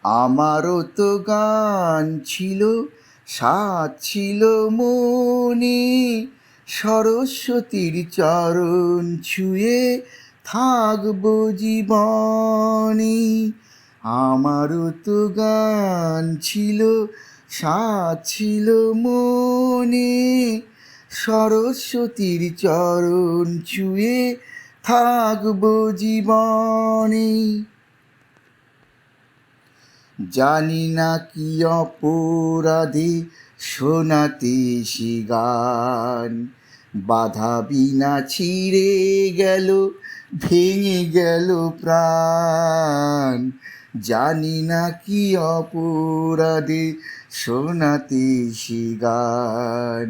আমারও তো গান ছিল, সাধ ছিল মনে, সরস্বতীর চরণ ছুঁয়ে থাকবো জীবনে। আমারও তো গান ছিল, সাধ ছিল মনে, সরস্বতীর চরণ ছুঁয়ে থাকবো জীবনে। জানি না কি অপরাধে শোনাতে সে গান, বাধা বিনা ছিঁড়ে গেল, ভেঙে গেল প্রাণ। জানি না কি অপরাধে শোনাতে সে গান,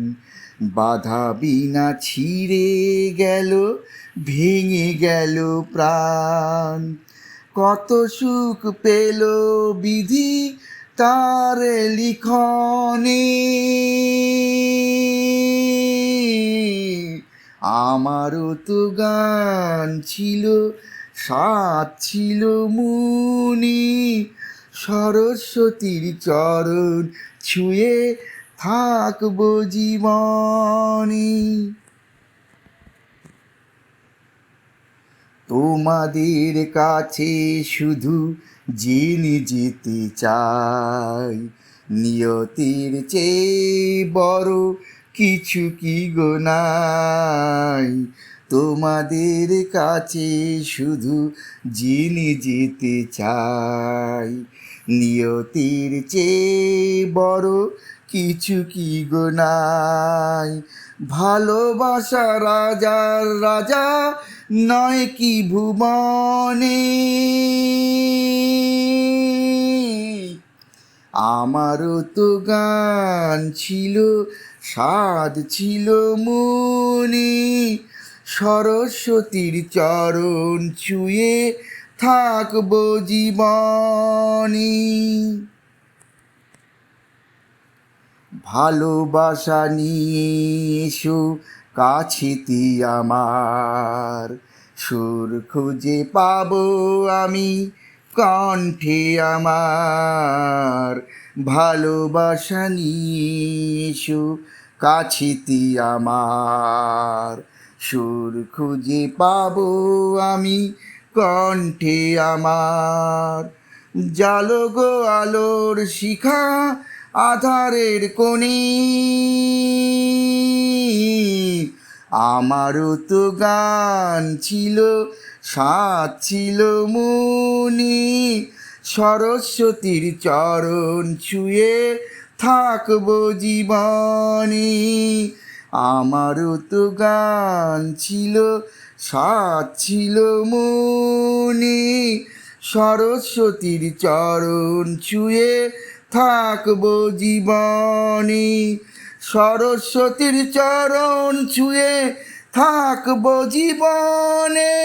বাধা বিনা ছিঁড়ে গেল, ভেঙে গেল প্রাণ। কত সুখ পেল বিধি তার লিখনে, আমারও তো গান ছিল, সাধ ছিল মনে, সরস্বতীর চরণ ছুঁয়ে থাকবো জীবনে। তোমাদের কাছে শুধু জেনে যেতে চাই, নিয়তির চেয়ে বড় কিছু কি গো নাই। তোমাদের কাছে শুধু জেনে যেতে চাই, নিয়তির চেয়ে বড় কিছু কি গো নাই। ভালোবাসা রাজার রাজা নয় কি ভুবনে, আমারও তো গান ছিল, সাধ ছিল মনে, সরস্বতীর চরণ ছুঁয়ে থাকবো জীবনে। ভালোবাসা নিয়ে এসো কাছেতে আমার, সুর খুঁজে পাবো আমি কণ্ঠে আমার। ভালোবাসা নিয়ে এসো কাছেতে আমার, সুর খুঁজে পাবো আমি কণ্ঠে আমার। জালো গো আলোর শিখা আধারের কোণে, আমারও তো গান ছিল, সাধ ছিল মনে, সরস্বতীর চরণ ছুঁয়ে থাকবো জীবনে। আমারও তো গান ছিল, সাধ ছিল মনে, সরস্বতীর চরণ ছুঁয়ে থাকবো জীবনে। সরস্বতীর চরণ ছুঁয়ে থাকবো জীবনে।